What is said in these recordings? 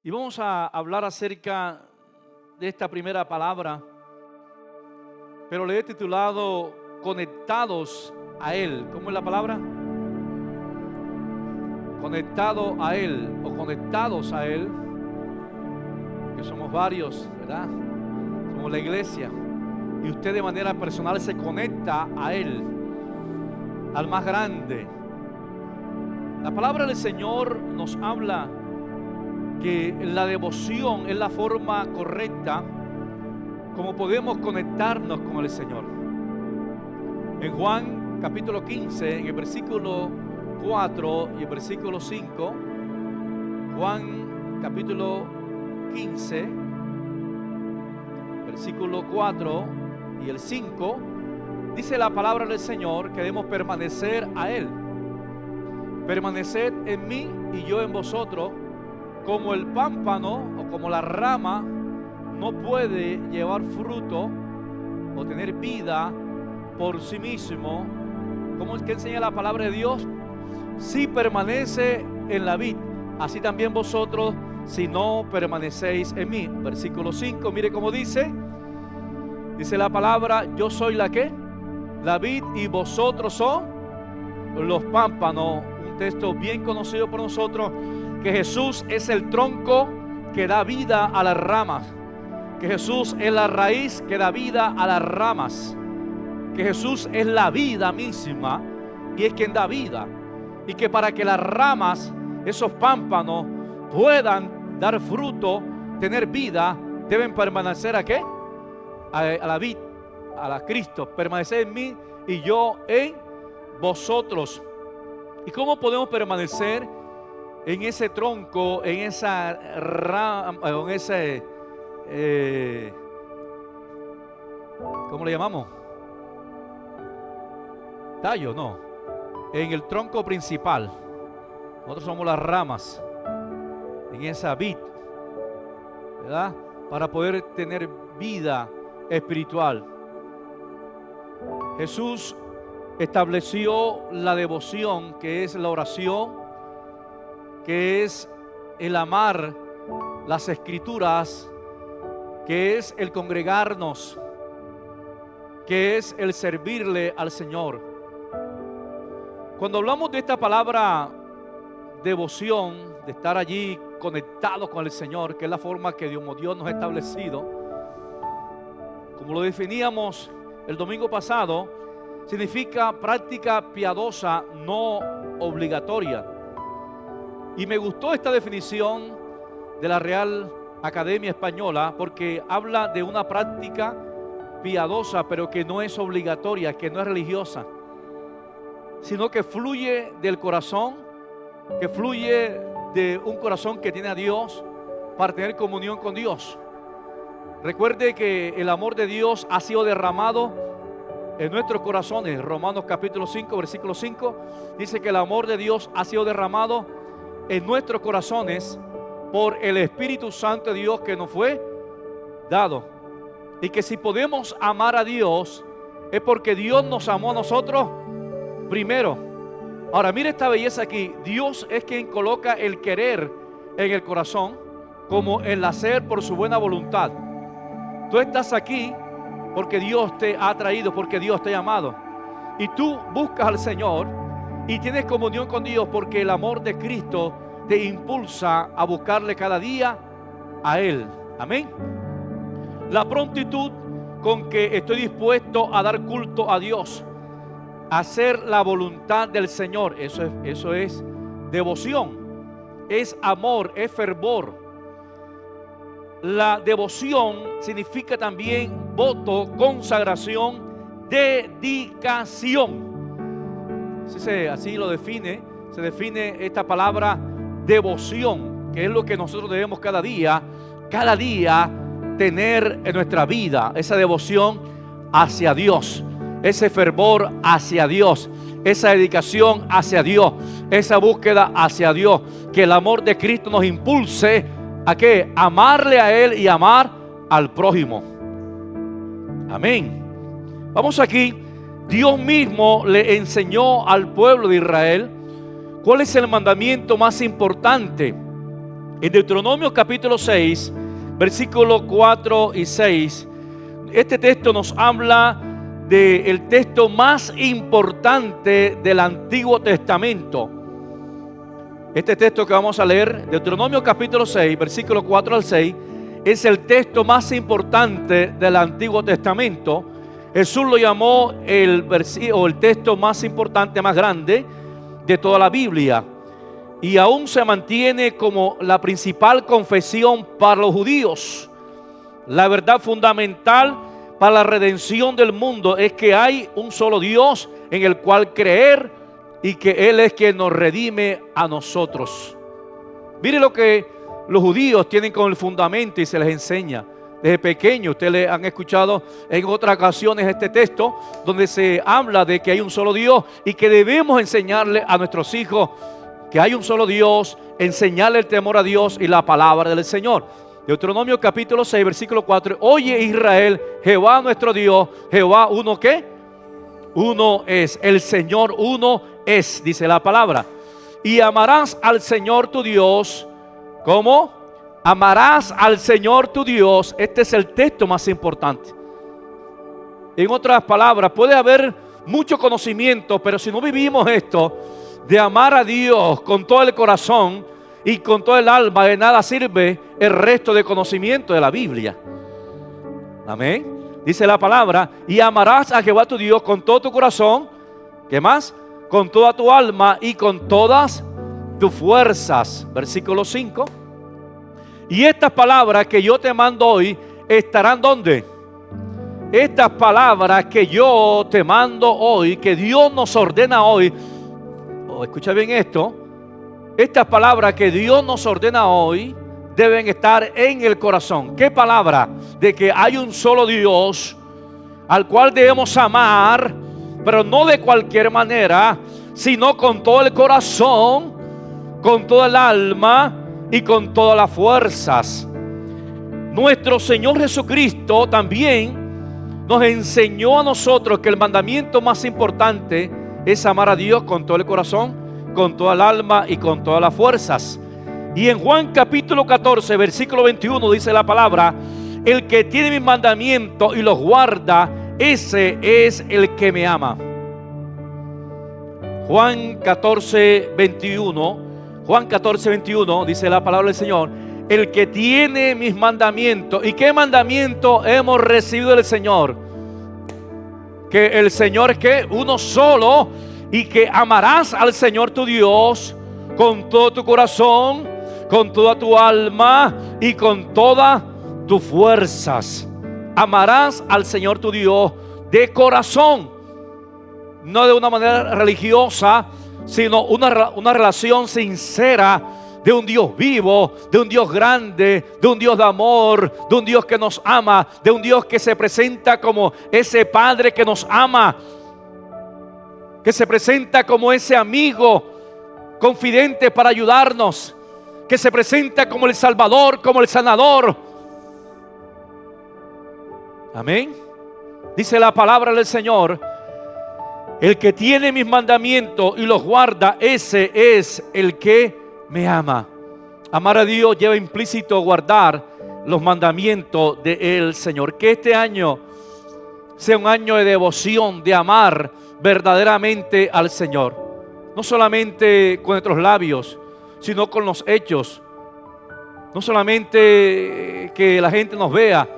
Y vamos a hablar acerca de esta primera palabra, pero le he titulado Conectados a Él. ¿Cómo es la palabra? Conectado a Él o conectados a Él, que somos varios, ¿verdad? Somos la iglesia y usted de manera personal se conecta a Él, al más grande. La palabra del Señor nos habla que la devoción es la forma correcta como podemos conectarnos con el Señor. En Juan capítulo 15, en el versículo 4 y el versículo 5, Juan capítulo 15, versículo 4 y el 5, dice la palabra del Señor que debemos permanecer a Él. Permaneced en mí y yo en vosotros, como el pámpano o como la rama no puede llevar fruto o tener vida por sí mismo. ¿Cómo es que enseña la palabra de Dios? Si permanece en la vid, así también vosotros si no permanecéis en mí. Versículo 5, mire cómo dice la palabra: yo soy la ¿qué? La vid y vosotros son los pámpanos. Un texto bien conocido por nosotros, que Jesús es el tronco que da vida a las ramas, que Jesús es la raíz que da vida a las ramas, que Jesús es la vida misma y es quien da vida, y que para que las ramas, esos pámpanos, puedan dar fruto, tener vida, deben permanecer ¿a qué? A la vid, a la Cristo. Permanecer en mí y yo en vosotros. ¿Y cómo podemos permanecer en ese tronco, en esa rama, en ese ¿cómo le llamamos? Tallo, no. En el tronco principal. Nosotros somos las ramas. En esa vid, ¿verdad? Para poder tener vida espiritual. Jesús estableció la devoción, que es la oración, que es el amar las escrituras, que es el congregarnos, que es el servirle al Señor. Cuando hablamos de esta palabra devoción, de estar allí conectados con el Señor, que es la forma que Dios nos ha establecido, como lo definíamos el domingo pasado, significa práctica piadosa no obligatoria. Y me gustó esta definición de la Real Academia Española, porque habla de una práctica piadosa, pero que no es obligatoria, que no es religiosa, sino que fluye del corazón, que fluye de un corazón que tiene a Dios para tener comunión con Dios. Recuerde que el amor de Dios ha sido derramado en nuestros corazones. Romanos capítulo 5, versículo 5 dice que el amor de Dios ha sido derramado en nuestros corazones por el Espíritu Santo de Dios que nos fue dado. Y que si podemos amar a Dios es porque Dios nos amó a nosotros primero. Ahora mire esta belleza aquí. Dios es quien coloca el querer en el corazón como el hacer por su buena voluntad. Tú estás aquí porque Dios te ha traído, porque Dios te ha amado. Y tú buscas al Señor y tienes comunión con Dios porque el amor de Cristo te impulsa a buscarle cada día a Él. Amén. La prontitud con que estoy dispuesto a dar culto a Dios, a hacer la voluntad del Señor, eso es devoción, es amor, es fervor. La devoción significa también voto, consagración, dedicación. Así lo define, se define esta palabra devoción, que es lo que nosotros debemos cada día tener en nuestra vida. Esa devoción hacia Dios, ese fervor hacia Dios, esa dedicación hacia Dios, esa búsqueda hacia Dios. Que el amor de Cristo nos impulse ¿a qué? Amarle a Él y amar al prójimo. Amén. Vamos aquí. Dios mismo le enseñó al pueblo de Israel cuál es el mandamiento más importante En Deuteronomio capítulo 6, versículos 4 y 6, este texto nos habla del texto más importante del Antiguo Testamento. Este texto que vamos a leer, Deuteronomio capítulo 6, versículos 4 al 6, es el texto más importante del Antiguo Testamento. Jesús lo llamó el texto más importante, más grande de toda la Biblia. Y aún se mantiene como la principal confesión para los judíos. La verdad fundamental para la redención del mundo es que hay un solo Dios en el cual creer y que Él es quien nos redime a nosotros. Mire lo que los judíos tienen con el fundamento y se les enseña. Desde pequeño, ustedes le han escuchado en otras ocasiones este texto donde se habla de que hay un solo Dios y que debemos enseñarle a nuestros hijos que hay un solo Dios, enseñarle el temor a Dios y la palabra del Señor. Deuteronomio capítulo 6, versículo 4. Oye Israel, Jehová nuestro Dios, Jehová uno ¿qué? Uno es, el Señor uno es, dice la palabra. Y amarás al Señor tu Dios. ¿Cómo? Amarás al Señor tu Dios. Este es el texto más importante. En otras palabras, puede haber mucho conocimiento, pero si no vivimos esto de amar a Dios con todo el corazón y con todo el alma, de nada sirve el resto de conocimiento de la Biblia. Amén. Dice la palabra, y amarás a Jehová tu Dios con todo tu corazón. ¿Qué más? Con toda tu alma y con todas tus fuerzas. Versículo 5. Y estas palabras que yo te mando hoy estarán ¿dónde? Estas palabras que yo te mando hoy, que Dios nos ordena hoy. Escucha bien esto. Estas palabras que Dios nos ordena hoy deben estar en el corazón. ¿Qué palabra? De que hay un solo Dios al cual debemos amar, pero no de cualquier manera, sino con todo el corazón, con toda el alma y con todas las fuerzas. Nuestro Señor Jesucristo también nos enseñó a nosotros que el mandamiento más importante es amar a Dios con todo el corazón, con toda el alma y con todas las fuerzas. Y en Juan capítulo 14, versículo 21 dice la palabra: el que tiene mis mandamientos y los guarda, ese es el que me ama. Juan 14, 21. Juan 14, 21 dice la palabra del Señor: el que tiene mis mandamientos. ¿Y qué mandamiento hemos recibido del Señor? Que el Señor es que uno solo, y que amarás al Señor tu Dios con todo tu corazón, con toda tu alma y con todas tus fuerzas. Amarás al Señor tu Dios de corazón, no de una manera religiosa, sino una relación sincera de un Dios vivo, de un Dios grande, de un Dios de amor, de un Dios que nos ama, de un Dios que se presenta como ese Padre que nos ama, que se presenta como ese amigo confidente para ayudarnos, que se presenta como el Salvador, como el sanador. Amén. Dice la palabra del Señor: el que tiene mis mandamientos y los guarda, ese es el que me ama. Amar a Dios lleva implícito guardar los mandamientos del Señor. Que este año sea un año de devoción, de amar verdaderamente al Señor. No solamente con nuestros labios, sino con los hechos. No solamente que la gente nos vea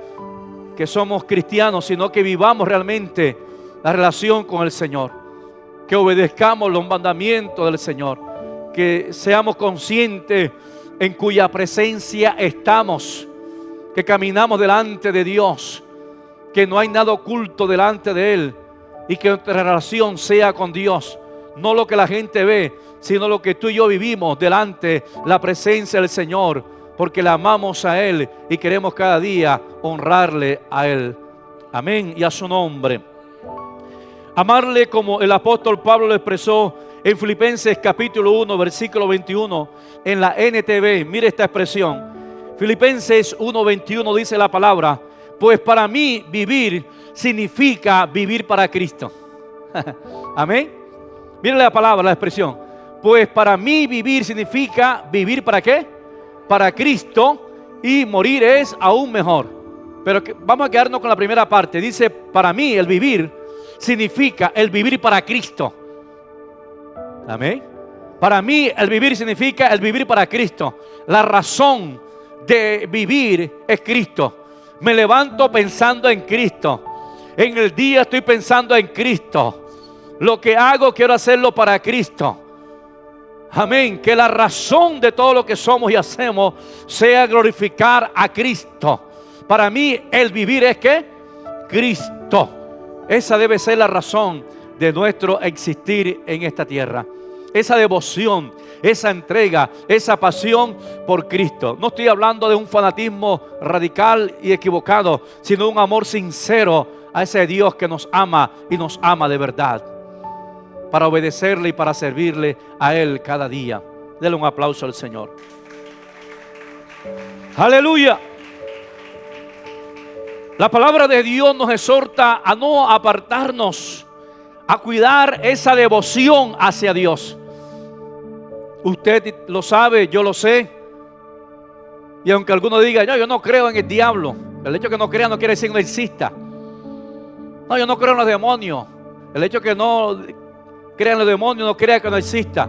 que somos cristianos, sino que vivamos realmente la relación con el Señor. Que obedezcamos los mandamientos del Señor. Que seamos conscientes en cuya presencia estamos. Que caminamos delante de Dios. Que no hay nada oculto delante de Él. Y que nuestra relación sea con Dios. No lo que la gente ve, sino lo que tú y yo vivimos delante de la presencia del Señor. Porque le amamos a Él y queremos cada día honrarle a Él. Amén. Y a su nombre. Amarle como el apóstol Pablo lo expresó en Filipenses capítulo 1, versículo 21, en la NTV. Mire esta expresión. Filipenses 1, 21 dice la palabra: pues para mí vivir significa vivir para Cristo. Amén. Mire la palabra, la expresión. Pues para mí vivir significa vivir para qué? para Cristo y morir es aún mejor. Pero vamos a quedarnos con la primera parte. Dice, para mí el vivir significa el vivir para Cristo. Amén. Para mí el vivir significa el vivir para Cristo. La razón de vivir es Cristo. Me levanto pensando en Cristo. En el día estoy pensando en Cristo. Lo que hago quiero hacerlo para Cristo. Amén. Que la razón de todo lo que somos y hacemos sea glorificar a Cristo. Para mí el vivir es ¿qué? Cristo. Esa debe ser la razón de nuestro existir en esta tierra. Esa devoción, esa entrega, esa pasión por Cristo. No estoy hablando de un fanatismo radical y equivocado, sino un amor sincero a ese Dios que nos ama y nos ama de verdad, para obedecerle y para servirle a Él cada día. Denle un aplauso al Señor. Aleluya. La palabra de Dios nos exhorta a no apartarnos, a cuidar esa devoción hacia Dios. Usted lo sabe, yo lo sé. Y aunque alguno diga, yo no creo en el diablo, el hecho de que no crea no quiere decir que no exista. No, yo no creo en los demonios. El hecho de que no crea en los demonios no crea que no exista.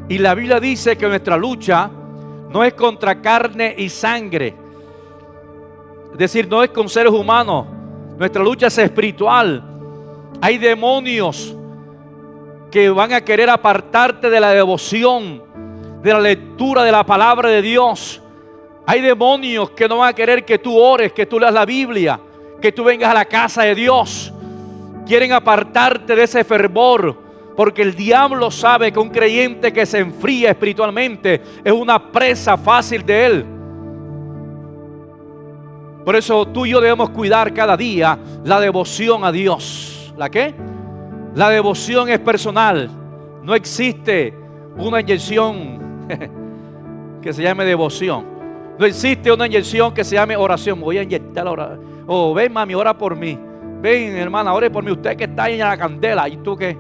Y la Biblia dice que nuestra lucha no es contra carne y sangre. Es decir, no es con seres humanos. Nuestra lucha es espiritual. Hay demonios que van a querer apartarte de la devoción, de la lectura de la palabra de Dios. Hay demonios que no van a querer que tú ores, que tú leas la Biblia, que tú vengas a la casa de Dios. Quieren apartarte de ese fervor, porque el diablo sabe que un creyente que se enfría espiritualmente es una presa fácil de él. Por eso tú y yo debemos cuidar cada día la devoción a Dios. ¿La qué? La devoción es personal. No existe una inyección que se llame devoción. No existe una inyección que se llame oración. Voy a inyectar la oración. Oh, ven mami, ora por mí. Ven hermana, ore por mí. Usted que está en la candela. ¿Y tú qué?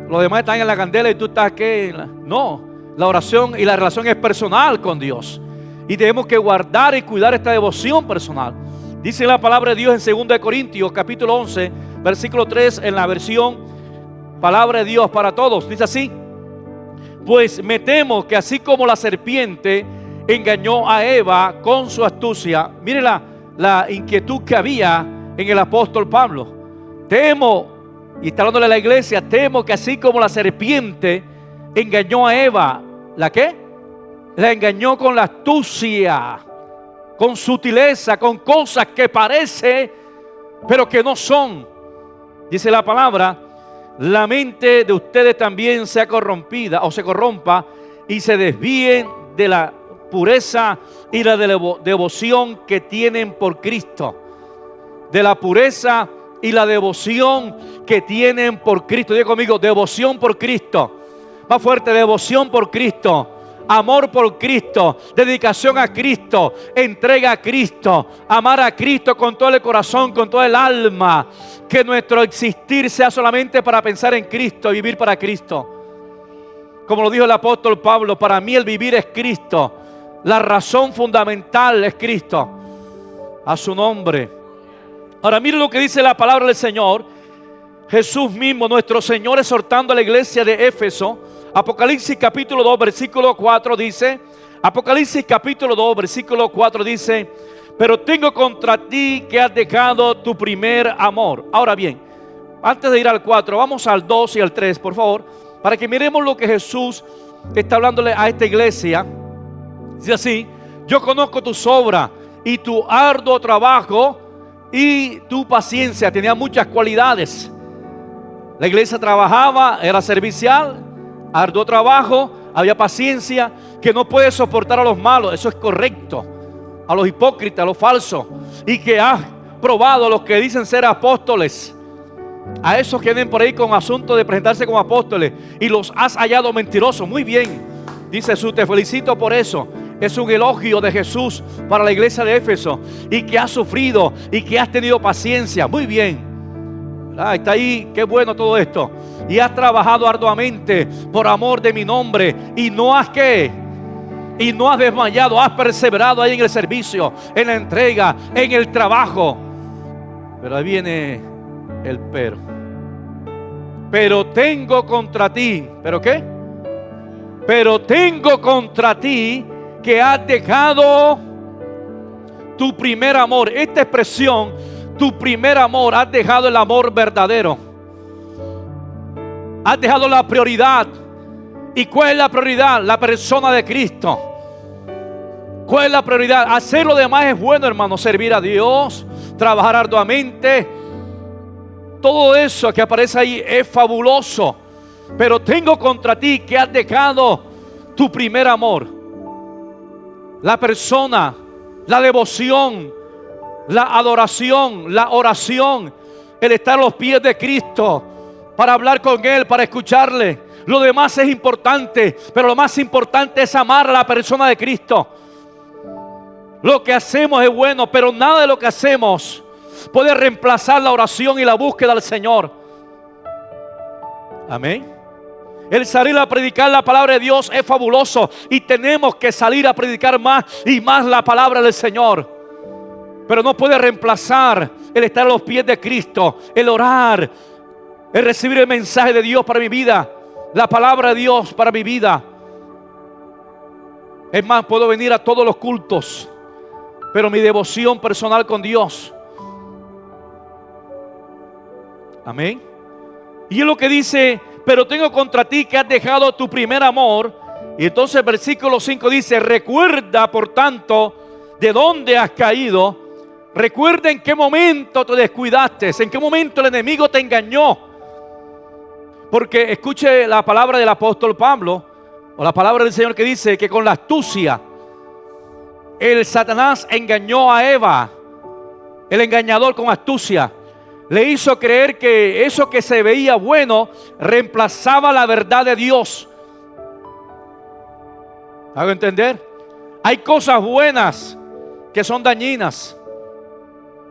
Los demás están en la candela y tú estás ¿qué? No, la oración y la relación es personal con Dios. Y tenemos que guardar y cuidar esta devoción personal. Dice la palabra de Dios en 2 Corintios capítulo 11 versículo 3 en la versión Palabra de Dios para Todos. Dice así: pues me temo que así como la serpiente engañó a Eva con su astucia. Mire la inquietud que había en el apóstol Pablo. Temo, y está hablándole a la iglesia, temo que así como la serpiente engañó a Eva. ¿La qué? La engañó con la astucia, con sutileza, con cosas que parece pero que no son. Dice la palabra: la mente de ustedes también sea corrompida o se corrompa y se desvíen de la pureza y la devoción que tienen por Cristo. De la pureza y la devoción que tienen por Cristo. Diga conmigo, devoción por Cristo. Más fuerte, devoción por Cristo. Amor por Cristo, dedicación a Cristo, entrega a Cristo, amar a Cristo con todo el corazón, con todo el alma. Que nuestro existir sea solamente para pensar en Cristo y vivir para Cristo. Como lo dijo el apóstol Pablo, para mí el vivir es Cristo. La razón fundamental es Cristo. A su nombre. Ahora mire lo que dice la palabra del Señor. Jesús mismo, nuestro Señor, exhortando a la iglesia de Éfeso. Apocalipsis capítulo 2 versículo 4 dice, Apocalipsis capítulo 2 versículo 4 dice: pero tengo contra ti que has dejado tu primer amor. Ahora bien, antes de ir al 4, vamos al 2 y al 3, por favor, para que miremos lo que Jesús está hablándole a esta iglesia. Dice así: yo conozco tus obras y tu arduo trabajo y tu paciencia. Tenía muchas cualidades. La iglesia trabajaba, era servicial, arduo trabajo, había paciencia, que no puede soportar a los malos. Eso es correcto. A los hipócritas, a los falsos, y que has probado a los que dicen ser apóstoles, a esos que vienen por ahí con asunto de presentarse como apóstoles, y los has hallado mentirosos. Muy bien, dice Jesús, te felicito por eso. Es un elogio de Jesús para la iglesia de Éfeso, y que has sufrido y que has tenido paciencia. Muy bien, está ahí, qué bueno todo esto. Y has trabajado arduamente por amor de mi nombre, y no has ¿qué? y no has desmayado, has perseverado ahí en el servicio, en la entrega, en el trabajo. Pero ahí viene el pero. Pero tengo contra ti, ¿pero qué? Pero tengo contra ti que has dejado tu primer amor. Esta expresión, tu primer amor, has dejado el amor verdadero. Has dejado la prioridad. ¿Y cuál es la prioridad? La persona de Cristo. ¿Cuál es la prioridad? Hacer lo demás es bueno, hermano. Servir a Dios, trabajar arduamente. Todo eso que aparece ahí es fabuloso. Pero tengo contra ti que has dejado tu primer amor. La persona, la devoción, la adoración, la oración, el estar a los pies de Cristo para hablar con Él, para escucharle. Lo demás es importante, pero lo más importante es amar a la persona de Cristo. Lo que hacemos es bueno, pero nada de lo que hacemos puede reemplazar la oración y la búsqueda del Señor. Amén. El salir a predicar la palabra de Dios es fabuloso y tenemos que salir a predicar más y más la palabra del Señor. Pero no puede reemplazar el estar a los pies de Cristo, el orar, el recibir el mensaje de Dios para mi vida, la palabra de Dios para mi vida. Es más, puedo venir a todos los cultos, pero mi devoción personal con Dios. Amén. Y es lo que dice: pero tengo contra ti que has dejado tu primer amor. Y entonces el versículo 5 dice: recuerda por tanto de dónde has caído. Recuerda en qué momento te descuidaste, en qué momento el enemigo te engañó. Porque escuche la palabra del apóstol Pablo, o la palabra del Señor, que dice que con la astucia el Satanás engañó a Eva. El engañador con astucia le hizo creer que eso que se veía bueno reemplazaba la verdad de Dios. ¿Hago entender? Hay cosas buenas que son dañinas,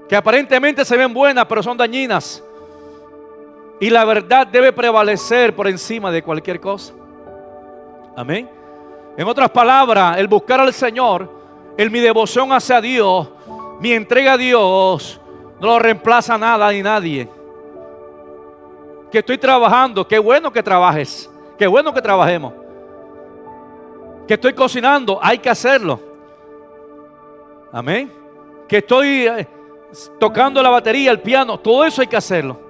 que aparentemente se ven buenas, pero son dañinas. Y la verdad debe prevalecer por encima de cualquier cosa. Amén. En otras palabras, el buscar al Señor, mi devoción hacia Dios, mi entrega a Dios, no lo reemplaza nada ni nadie. Que estoy trabajando, qué bueno que trabajes, qué bueno que trabajemos. Que estoy cocinando, hay que hacerlo. Amén. Que estoy tocando la batería, el piano, todo eso hay que hacerlo.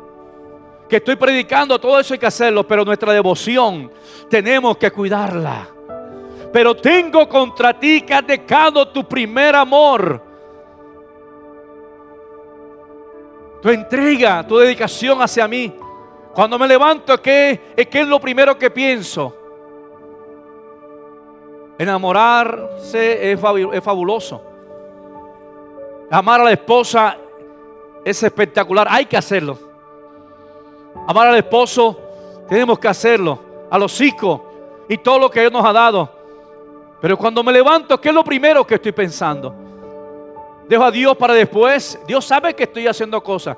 Que estoy predicando, todo eso hay que hacerlo. Pero nuestra devoción tenemos que cuidarla. Pero tengo contra ti que has dejado tu primer amor. Tu entrega, tu dedicación hacia mí. Cuando me levanto, ¿qué es lo primero que pienso? Enamorarse es fabuloso. Amar a la esposa es espectacular, hay que hacerlo. Amar al esposo, tenemos que hacerlo. A los hijos y todo lo que Dios nos ha dado. Pero cuando me levanto, ¿qué es lo primero que estoy pensando? Dejo a Dios para después. Dios sabe que estoy haciendo cosas.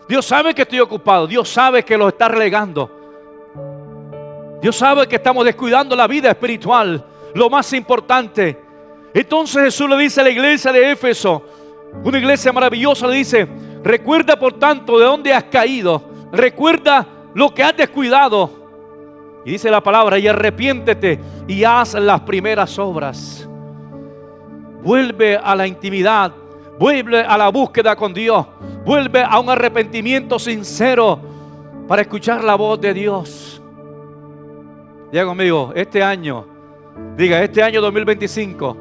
Dios sabe que estoy ocupado. Dios sabe que lo está relegando. Dios sabe que estamos descuidando la vida espiritual, lo más importante. Entonces Jesús le dice a la iglesia de Éfeso, una iglesia maravillosa, le dice: recuerda por tanto de dónde has caído. Recuerda lo que has descuidado. Y dice la palabra: y arrepiéntete y haz las primeras obras. Vuelve a la intimidad. Vuelve a la búsqueda con Dios. Vuelve a un arrepentimiento sincero para escuchar la voz de Dios. Diga conmigo, este año 2025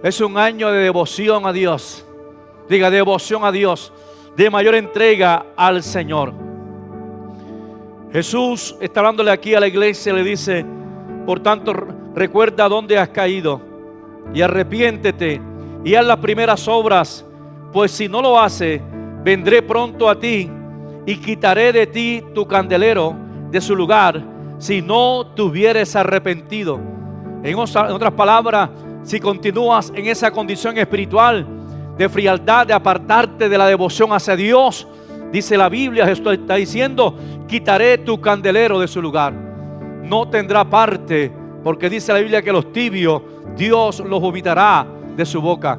es un año de devoción a Dios. Diga, devoción a Dios, de mayor entrega al Señor. Jesús está hablándole aquí a la iglesia, le dice: por tanto, recuerda dónde has caído y arrepiéntete y haz las primeras obras, pues si no lo haces, vendré pronto a ti y quitaré de ti tu candelero de su lugar, si no te hubieres arrepentido. En otras palabras, si continúas en esa condición espiritual de frialdad, de apartarte de la devoción hacia Dios, dice la Biblia, Jesús está diciendo: quitaré tu candelero de su lugar. No tendrá parte, porque dice la Biblia que los tibios Dios los vomitará de su boca.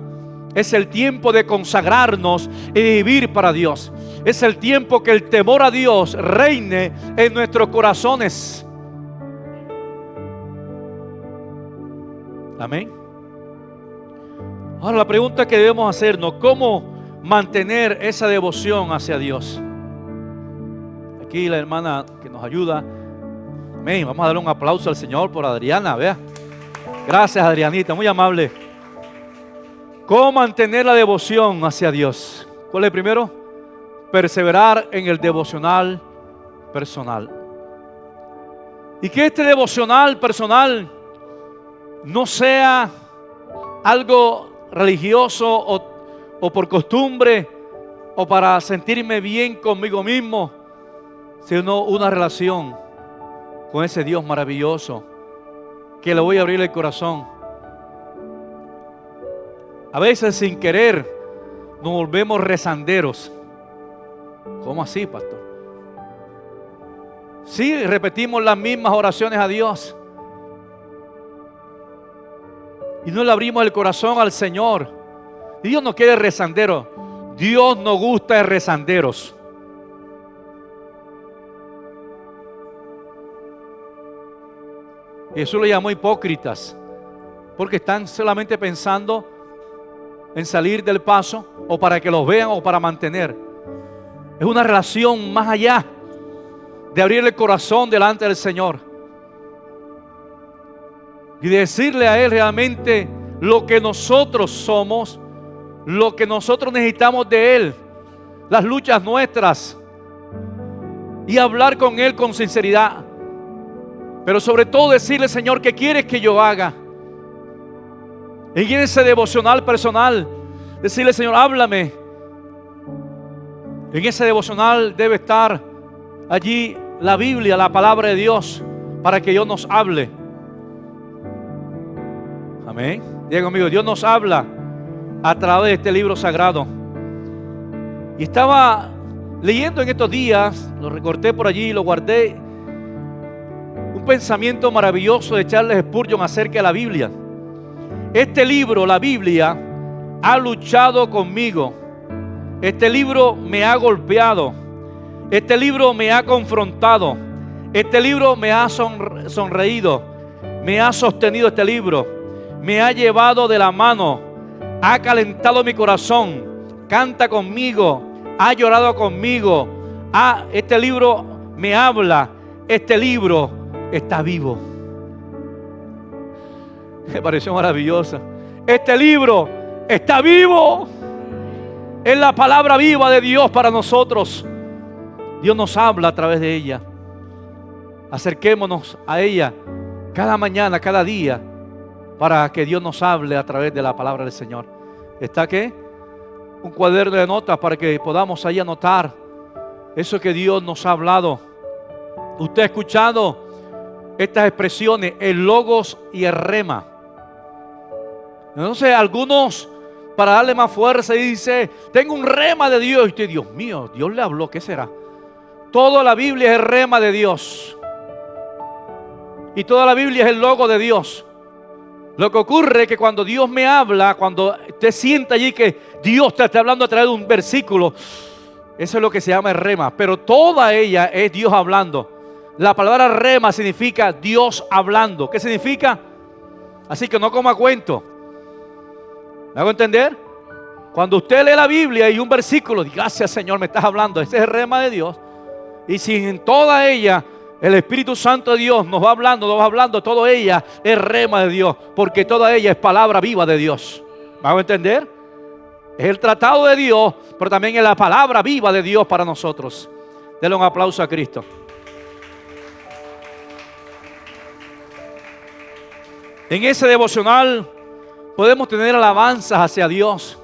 Es el tiempo de consagrarnos y vivir para Dios. Es el tiempo que el temor a Dios reine en nuestros corazones. Amén. Ahora la pregunta que debemos hacernos: ¿cómo mantener esa devoción hacia Dios? Aquí la hermana que nos ayuda. Amén. Vamos a darle un aplauso al Señor por Adriana. Vea. Gracias, Adrianita, muy amable. ¿Cómo mantener la devoción hacia Dios? ¿Cuál es el primero? Perseverar en el devocional personal. Y que este devocional personal no sea algo religioso o por costumbre o para sentirme bien conmigo mismo, sino una relación con ese Dios maravilloso que le voy a abrir el corazón. A veces sin querer nos volvemos rezanderos. ¿Cómo así, pastor? Sí, repetimos las mismas oraciones a Dios y no le abrimos el corazón al Señor. Dios no quiere rezanderos. Dios no gusta de rezanderos. Jesús lo llamó hipócritas, porque están solamente pensando en salir del paso, o para que los vean, o para mantener. Es una relación más allá de abrir el corazón delante del Señor y decirle a Él realmente lo que nosotros somos, lo que nosotros necesitamos de Él, las luchas nuestras, y hablar con Él con sinceridad. Pero sobre todo decirle: Señor, ¿qué quieres que yo haga? En ese devocional personal, decirle: Señor, háblame. En ese devocional debe estar allí la Biblia, la palabra de Dios, para que Dios nos hable. Amén. Diga conmigo: Dios nos habla a través de este libro sagrado. Y estaba leyendo en estos días, lo recorté por allí y lo guardé, un pensamiento maravilloso de Charles Spurgeon acerca de la Biblia. Este libro, la Biblia, ha luchado conmigo. Este libro me ha golpeado. Este libro me ha confrontado. Este libro me ha sonreído. Me ha sostenido este libro. Me ha llevado de la mano. Ha calentado mi corazón. Canta conmigo. Ha llorado conmigo. Este libro me habla. Este libro está vivo. Me pareció maravillosa. Este libro está vivo. Es la palabra viva de Dios para nosotros. Dios nos habla a través de ella. Acerquémonos a ella cada mañana, cada día, para que Dios nos hable a través de la palabra del Señor. ¿Está qué? Un cuaderno de notas para que podamos ahí anotar eso que Dios nos ha hablado. Usted ha escuchado estas expresiones, el logos y el rema. Entonces algunos, para darle más fuerza, dice: tengo un rema de Dios. Y usted: Dios mío, Dios le habló, ¿qué será? Toda la Biblia es el rema de Dios. Y toda la Biblia es el logo de Dios. Lo que ocurre es que cuando Dios me habla, cuando te sienta allí que Dios te está hablando a través de un versículo, eso es lo que se llama el rema. Pero toda ella es Dios hablando. La palabra rema significa Dios hablando. ¿Qué significa? Así que no coma cuento. ¿Me hago entender? Cuando usted lee la Biblia y un versículo, gracias Señor, me estás hablando. Ese es el rema de Dios. Y si en toda ella el Espíritu Santo de Dios nos va hablando, toda ella es rema de Dios, porque toda ella es palabra viva de Dios. ¿Me hago entender? Es el tratado de Dios, pero también es la palabra viva de Dios para nosotros. Denle un aplauso a Cristo. En ese devocional podemos tener alabanzas hacia Dios,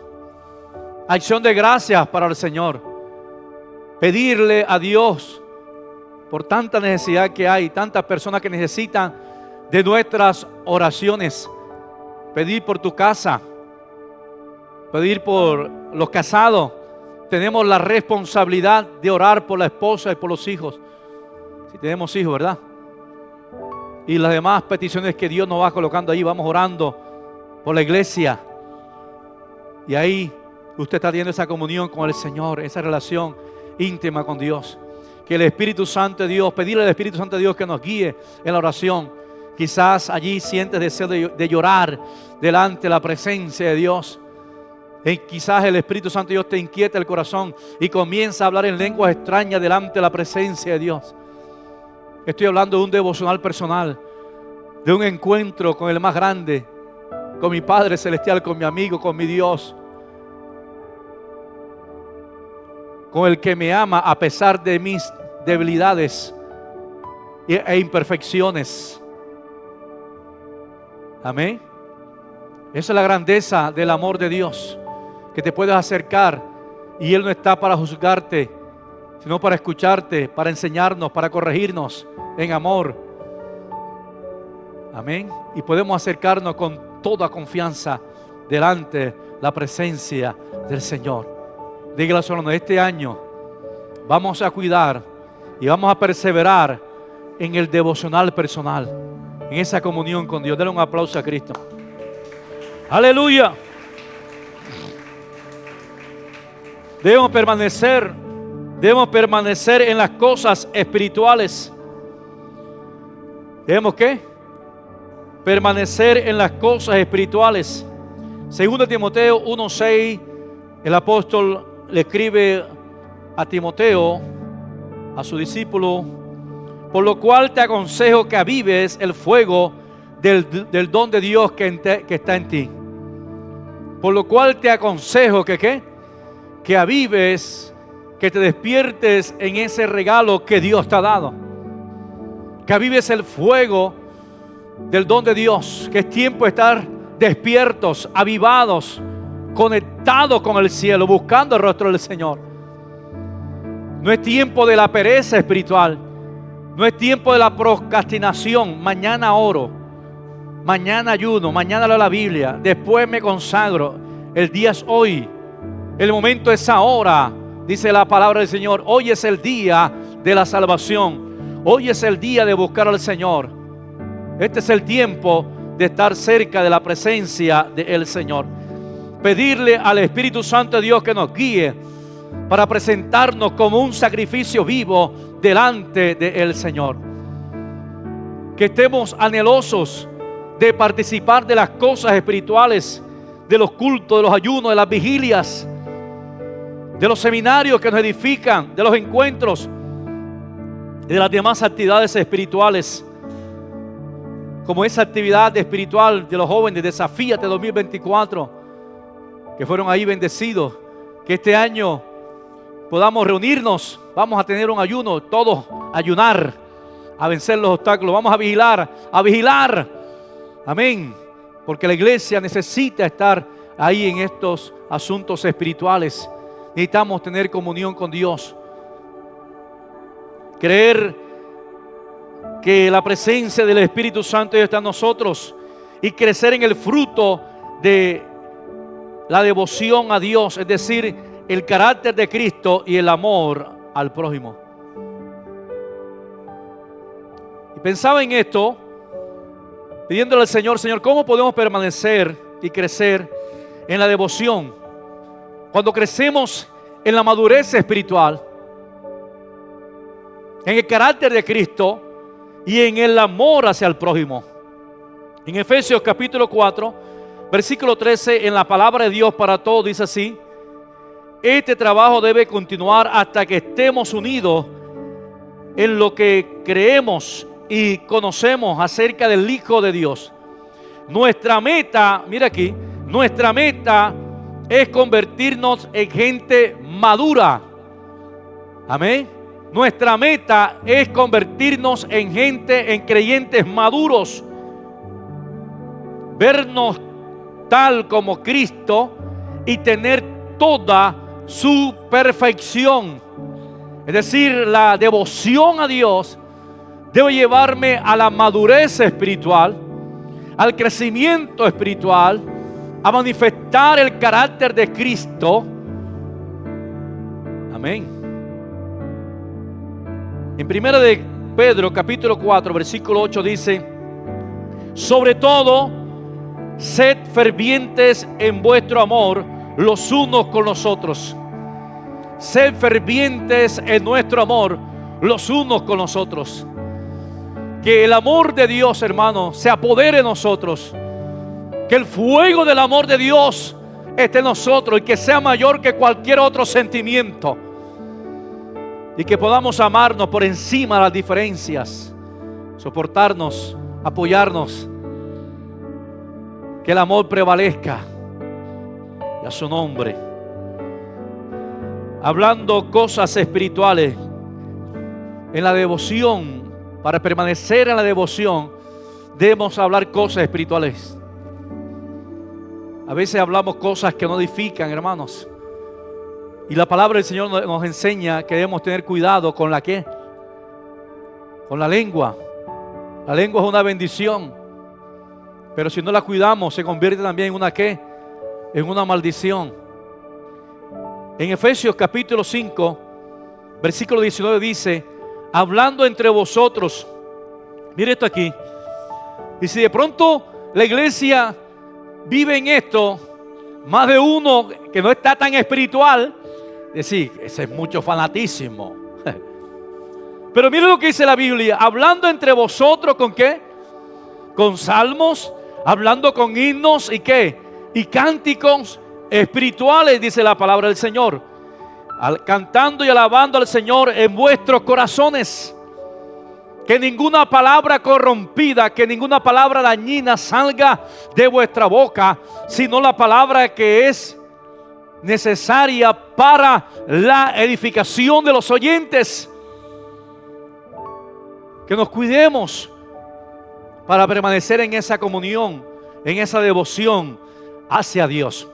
acción de gracias para el Señor, pedirle a Dios por tanta necesidad que hay, tantas personas que necesitan de nuestras oraciones. Pedir por tu casa, pedir por los casados. Tenemos la responsabilidad de orar por la esposa y por los hijos, si tenemos hijos, ¿verdad? Y las demás peticiones que Dios nos va colocando ahí, vamos orando por la iglesia. Y ahí usted está teniendo esa comunión con el Señor, esa relación íntima con Dios. Que el Espíritu Santo de Dios, pedirle al Espíritu Santo de Dios que nos guíe en la oración. Quizás allí sientes deseo de llorar delante de la presencia de Dios. Y quizás el Espíritu Santo de Dios te inquieta el corazón y comienza a hablar en lenguas extrañas delante de la presencia de Dios. Estoy hablando de un devocional personal, de un encuentro con el más grande, con mi Padre Celestial, con mi amigo, con mi Dios, con el que me ama a pesar de mis debilidades e imperfecciones. Amén. Esa es la grandeza del amor de Dios, que te puedes acercar y Él no está para juzgarte, sino para escucharte, para enseñarnos, para corregirnos en amor. Amén. Y podemos acercarnos con toda confianza delante de la presencia del Señor. Dígale a su hermano, este año vamos a cuidar y vamos a perseverar en el devocional personal, en esa comunión con Dios. Denle un aplauso a Cristo. Aleluya. Debemos permanecer en las cosas espirituales. ¿Debemos qué? Permanecer en las cosas espirituales. 2 Timoteo 1:6, el apóstol le escribe a Timoteo, a su discípulo: por lo cual te aconsejo que avives el fuego del don de Dios que está en ti. Por lo cual te aconsejo que ¿qué? Que avives, que te despiertes en ese regalo que Dios te ha dado. Que avives el fuego del don de Dios, que es tiempo de estar despiertos, avivados, conectados con el cielo, buscando el rostro del Señor. No es tiempo de la pereza espiritual, no es tiempo de la procrastinación. Mañana oro, mañana ayuno, mañana leo la Biblia, después me consagro. El día es hoy, el momento es ahora, dice la palabra del Señor. Hoy es el día de la salvación, hoy es el día de buscar al Señor. Este es el tiempo de estar cerca de la presencia del Señor. Pedirle al Espíritu Santo de Dios que nos guíe para presentarnos como un sacrificio vivo delante del Señor. Que estemos anhelosos de participar de las cosas espirituales, de los cultos, de los ayunos, de las vigilias, de los seminarios que nos edifican, de los encuentros y de las demás actividades espirituales, como esa actividad espiritual de los jóvenes, Desafíate 2024, que fueron ahí bendecidos. Que este año podamos reunirnos, vamos a tener un ayuno, todos ayunar, a vencer los obstáculos, vamos a vigilar, amén, porque la iglesia necesita estar ahí en estos asuntos espirituales. Necesitamos tener comunión con Dios, creer que la presencia del Espíritu Santo está en nosotros y crecer en el fruto de la devoción a Dios, es decir, el carácter de Cristo y el amor al prójimo. Y pensaba en esto, pidiéndole al Señor, Señor, ¿cómo podemos permanecer y crecer en la devoción? Cuando crecemos en la madurez espiritual, en el carácter de Cristo y en el amor hacia el prójimo. En Efesios capítulo 4, versículo 13, en la palabra de Dios para todos dice así: este trabajo debe continuar hasta que estemos unidos en lo que creemos y conocemos acerca del Hijo de Dios. Nuestra meta, mira aquí, nuestra meta es convertirnos en gente madura. Amén. Nuestra meta es convertirnos en gente, en creyentes maduros. Vernos tal como Cristo y tener toda su perfección. Es decir, la devoción a Dios debe llevarme a la madurez espiritual, al crecimiento espiritual, a manifestar el carácter de Cristo. Amén. En 1 de Pedro capítulo 4 versículo 8 dice: sobre todo sed fervientes en vuestro amor los unos con los otros. Sed fervientes en nuestro amor los unos con los otros. Que el amor de Dios, hermano, se apodere en nosotros. Que el fuego del amor de Dios esté en nosotros y que sea mayor que cualquier otro sentimiento. Y que podamos amarnos por encima de las diferencias, soportarnos, apoyarnos. Que el amor prevalezca. Y a su nombre. Hablando cosas espirituales, en la devoción, para permanecer en la devoción, debemos hablar cosas espirituales. A veces hablamos cosas que no edifican, hermanos. Y la palabra del Señor nos enseña que debemos tener cuidado con la ¿qué? Con la lengua. La lengua es una bendición, pero si no la cuidamos se convierte también en una ¿qué? En una maldición. En Efesios capítulo 5, versículo 19 dice: hablando entre vosotros. Mire esto aquí. Y si de pronto la iglesia vive en esto, más de uno que no está tan espiritual, decir, ese es mucho fanatismo. Pero mire lo que dice la Biblia: hablando entre vosotros con ¿qué? Con salmos, hablando con himnos y ¿qué? Y cánticos espirituales, dice la palabra del Señor, cantando y alabando al Señor en vuestros corazones. Que ninguna palabra corrompida, que ninguna palabra dañina salga de vuestra boca, sino la palabra que es necesaria para la edificación de los oyentes. Que nos cuidemos para permanecer en esa comunión, en esa devoción hacia Dios.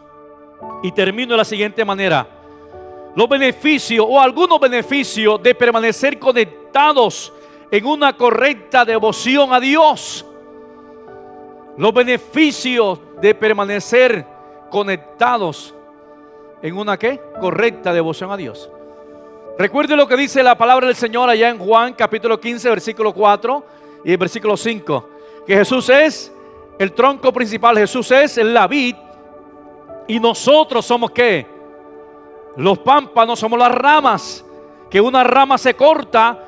Y termino de la siguiente manera: los beneficios o algunos beneficios de permanecer conectados en una correcta devoción a Dios. Los beneficios de permanecer conectados en una ¿qué? Correcta devoción a Dios. Recuerde lo que dice la palabra del Señor allá en Juan capítulo 15 versículo 4 y el versículo 5, que Jesús es el tronco principal, Jesús es la vid y nosotros somos ¿qué? Los pámpanos, somos las ramas. Que una rama se corta,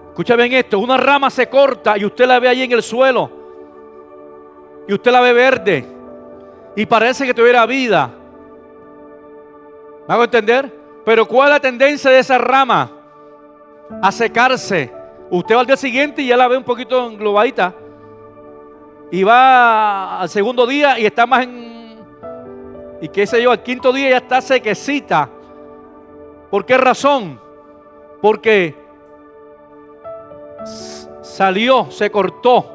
escucha bien esto, una rama se corta y usted la ve ahí en el suelo y usted la ve verde y parece que tuviera vida. ¿Me hago entender? Pero ¿cuál es la tendencia de esa rama? A secarse. Usted va al día siguiente y ya la ve un poquito englobadita y va al segundo día y está más y qué sé yo, al quinto día ya está sequecita. ¿Por qué razón? Porque salió, se cortó,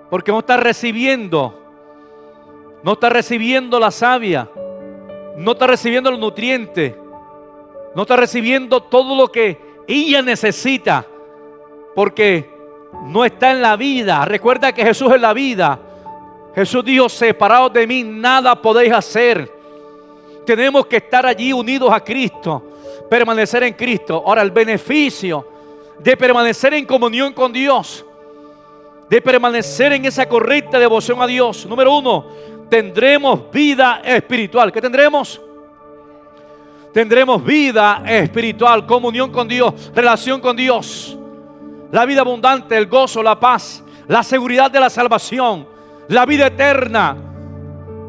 porque no está recibiendo la savia, no está recibiendo los nutrientes, no está recibiendo todo lo que ella necesita, porque no está en la vida. Recuerda que Jesús es la vida. Jesús dijo: separados de mí nada podéis hacer. Tenemos que estar allí unidos a Cristo, permanecer en Cristo. Ahora, el beneficio de permanecer en comunión con Dios, de permanecer en esa correcta devoción a Dios. Número 1, tendremos vida espiritual. ¿Qué tendremos? Tendremos vida espiritual, comunión con Dios, relación con Dios. La vida abundante, el gozo, la paz, la seguridad de la salvación, la vida eterna.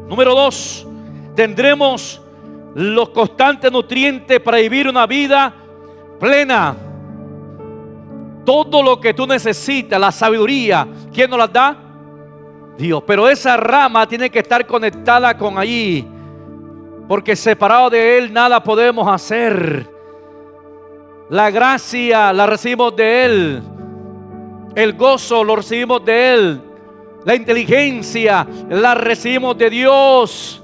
Número 2, tendremos los constantes nutrientes para vivir una vida plena. Todo lo que tú necesitas, la sabiduría, ¿quién nos las da? Dios. Pero esa rama tiene que estar conectada con allí, porque separado de Él nada podemos hacer. La gracia la recibimos de Él, el gozo lo recibimos de Él, la inteligencia la recibimos de Dios.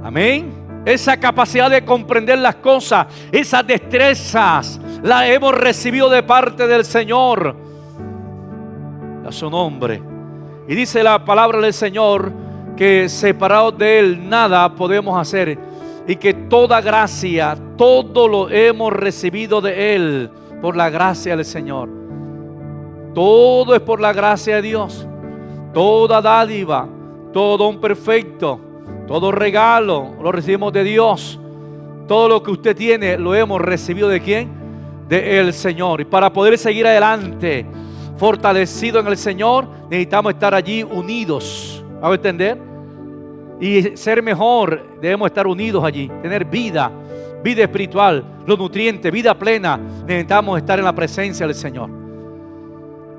Amén. Esa capacidad de comprender las cosas, esas destrezas, las hemos recibido de parte del Señor. A su nombre. Y dice la palabra del Señor que separados de Él nada podemos hacer, y que toda gracia, todo lo hemos recibido de Él por la gracia del Señor. Todo es por la gracia de Dios. Toda dádiva, todo don perfecto, todo regalo lo recibimos de Dios. Todo lo que usted tiene lo hemos recibido ¿de quién? De el Señor. Y para poder seguir adelante, fortalecido en el Señor, necesitamos estar allí unidos. ¿Vamos a entender? Y ser mejor, debemos estar unidos allí, tener vida espiritual, los nutrientes, vida plena. Necesitamos estar en la presencia del Señor.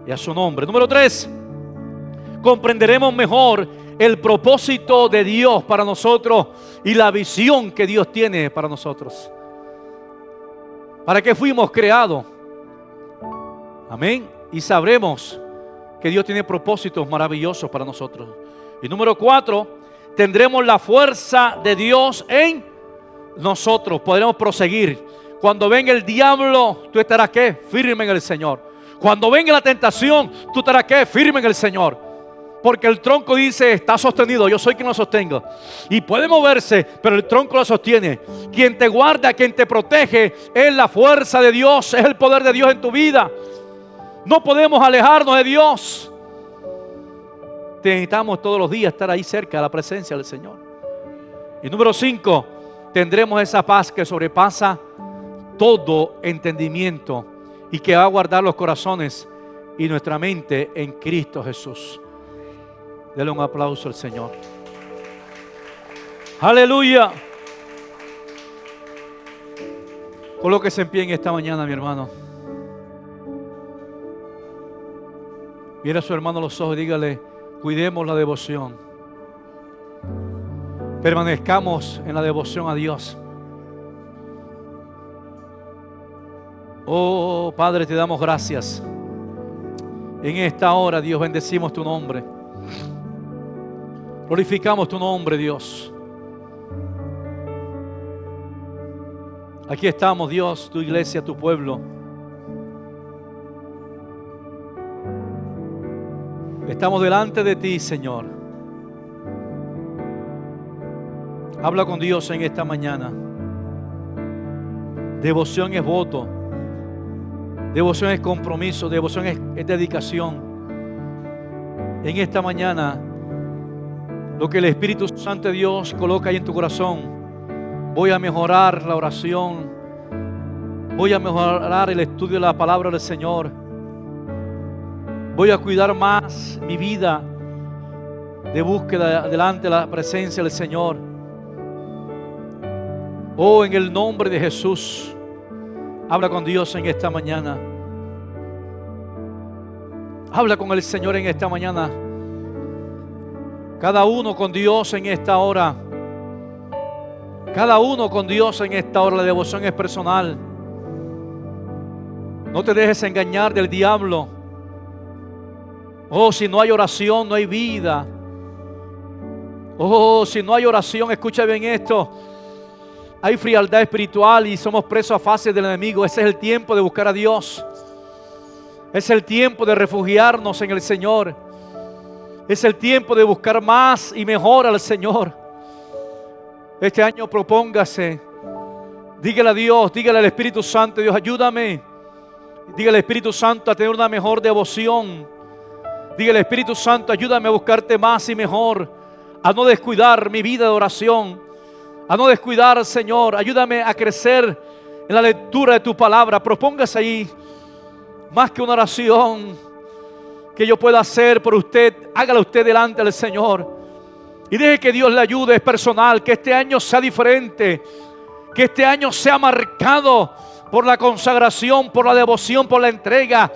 Y a su nombre. Número 3, comprenderemos mejor el propósito de Dios para nosotros y la visión que Dios tiene para nosotros. ¿Para qué fuimos creados? Amén. Y sabremos que Dios tiene propósitos maravillosos para nosotros. Y número 4, tendremos la fuerza de Dios en nosotros. Podremos proseguir. Cuando venga el diablo, tú estarás ¿qué? Firme en el Señor. Cuando venga la tentación, tú estarás ¿qué? Firme en el Señor. Porque el tronco dice, está sostenido, yo soy quien lo sostenga. Y puede moverse, pero el tronco lo sostiene. Quien te guarda, quien te protege, es la fuerza de Dios, es el poder de Dios en tu vida. No podemos alejarnos de Dios. Necesitamos todos los días estar ahí cerca de la presencia del Señor. Y número 5, tendremos esa paz que sobrepasa todo entendimiento y que va a guardar los corazones y nuestra mente en Cristo Jesús. Dele un aplauso al Señor. Aleluya. Colóquese en pie en esta mañana, mi hermano. Mira a su hermano a los ojos y dígale: cuidemos la devoción. Permanezcamos en la devoción a Dios. Oh Padre, te damos gracias. En esta hora, Dios, bendecimos tu nombre. Glorificamos tu nombre, Dios. Aquí estamos, Dios, tu iglesia, tu pueblo. Estamos delante de ti, Señor. Habla con Dios en esta mañana. Devoción es voto. Devoción es compromiso. Devoción es dedicación. En esta mañana, lo que el Espíritu Santo de Dios coloca ahí en tu corazón, voy a mejorar la oración. Voy a mejorar el estudio de la palabra del Señor. Voy a cuidar más mi vida de búsqueda delante de la presencia del Señor. Oh, en el nombre de Jesús, habla con Dios en esta mañana. Habla con el Señor en esta mañana. Cada uno con Dios en esta hora. Cada uno con Dios en esta hora. La devoción es personal. No te dejes engañar del diablo. Oh, si no hay oración, no hay vida. Oh, si no hay oración, escucha bien esto. Hay frialdad espiritual y somos presos a fases del enemigo. Ese es el tiempo de buscar a Dios. Es el tiempo de refugiarnos en el Señor. Es el tiempo de buscar más y mejor al Señor. Este año propóngase. Dígale a Dios, dígale al Espíritu Santo: Dios, ayúdame. Dígale al Espíritu Santo a tener una mejor devoción. Dígale: Espíritu Santo, ayúdame a buscarte más y mejor, a no descuidar mi vida de oración, a no descuidar, Señor. Ayúdame a crecer en la lectura de tu palabra. Propóngase ahí más que una oración que yo pueda hacer por usted. Hágala usted delante del Señor y deje que Dios le ayude. Es personal. Que este año sea diferente, que este año sea marcado por la consagración, por la devoción, por la entrega,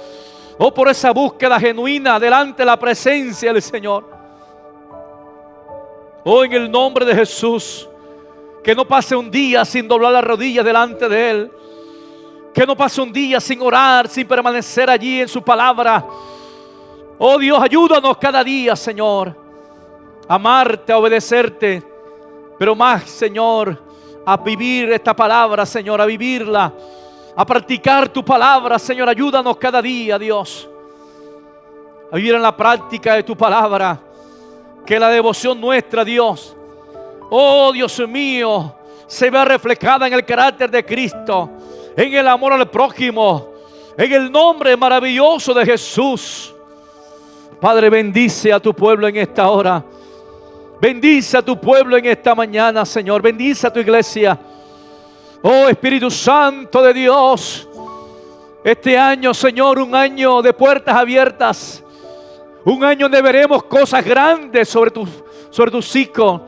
o por esa búsqueda genuina delante de la presencia del Señor. Oh, en el nombre de Jesús, que no pase un día sin doblar las rodillas delante de Él. Que no pase un día sin orar, sin permanecer allí en su palabra. Oh Dios, ayúdanos cada día, Señor, a amarte, a obedecerte, pero más, Señor, a vivir esta palabra, Señor, a vivirla, a practicar tu palabra, Señor. Ayúdanos cada día, Dios, a vivir en la práctica de tu palabra. Que la devoción nuestra, Dios, oh Dios mío, se vea reflejada en el carácter de Cristo, en el amor al prójimo, en el nombre maravilloso de Jesús. Padre, bendice a tu pueblo en esta hora. Bendice a tu pueblo en esta mañana, Señor. Bendice a tu iglesia. Oh Espíritu Santo de Dios, este año, Señor, un año de puertas abiertas. Un año donde veremos cosas grandes sobre tus hijos.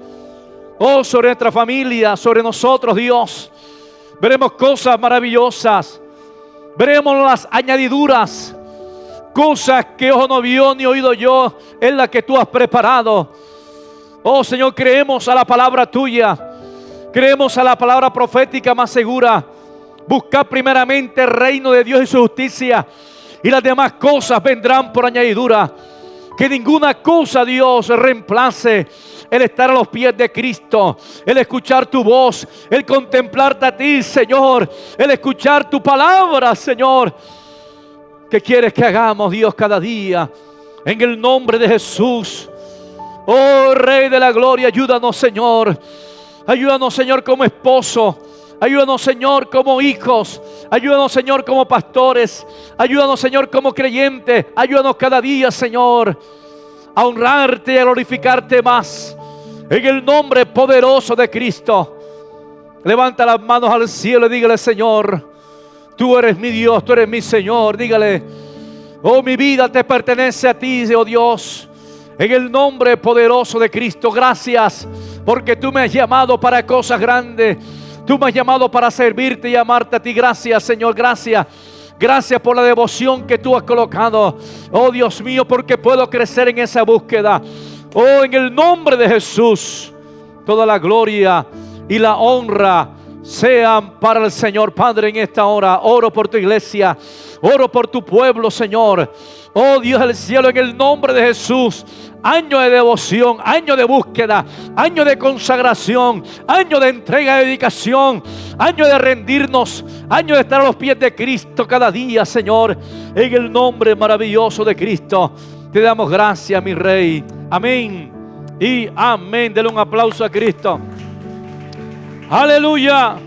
Oh, sobre nuestra familia, sobre nosotros, Dios. Veremos cosas maravillosas. Veremos las añadiduras. Cosas que ojo no vio ni oído yo, es la que tú has preparado. Oh Señor, creemos a la palabra tuya. Creemos a la palabra profética más segura. Buscad primeramente el reino de Dios y su justicia, y las demás cosas vendrán por añadidura. Que ninguna cosa, Dios, reemplace el estar a los pies de Cristo, el escuchar tu voz, el contemplarte a ti, Señor, el escuchar tu palabra, Señor. ¿Qué quieres que hagamos, Dios, cada día? En el nombre de Jesús. Oh Rey de la Gloria, ayúdanos, Señor. Ayúdanos, Señor, como esposo. Ayúdanos, Señor, como hijos. Ayúdanos, Señor, como pastores. Ayúdanos, Señor, como creyentes. Ayúdanos cada día, Señor, a honrarte y a glorificarte más. En el nombre poderoso de Cristo. Levanta las manos al cielo y dígale: Señor, tú eres mi Dios, tú eres mi Señor. Dígale: oh, mi vida te pertenece a ti, oh Dios. En el nombre poderoso de Cristo, gracias porque tú me has llamado para cosas grandes. Tú me has llamado para servirte y amarte a ti. Gracias, Señor, gracias. Gracias por la devoción que tú has colocado. Oh Dios mío, porque puedo crecer en esa búsqueda. Oh, en el nombre de Jesús, toda la gloria y la honra sean para el Señor. Padre, en esta hora oro por tu iglesia, oro por tu pueblo, Señor. Oh Dios del cielo, en el nombre de Jesús, año de devoción, año de búsqueda, año de consagración, año de entrega y dedicación, año de rendirnos, año de estar a los pies de Cristo cada día, Señor. En el nombre maravilloso de Cristo te damos gracias, mi Rey. Amén y amén. Denle un aplauso a Cristo. Aleluya.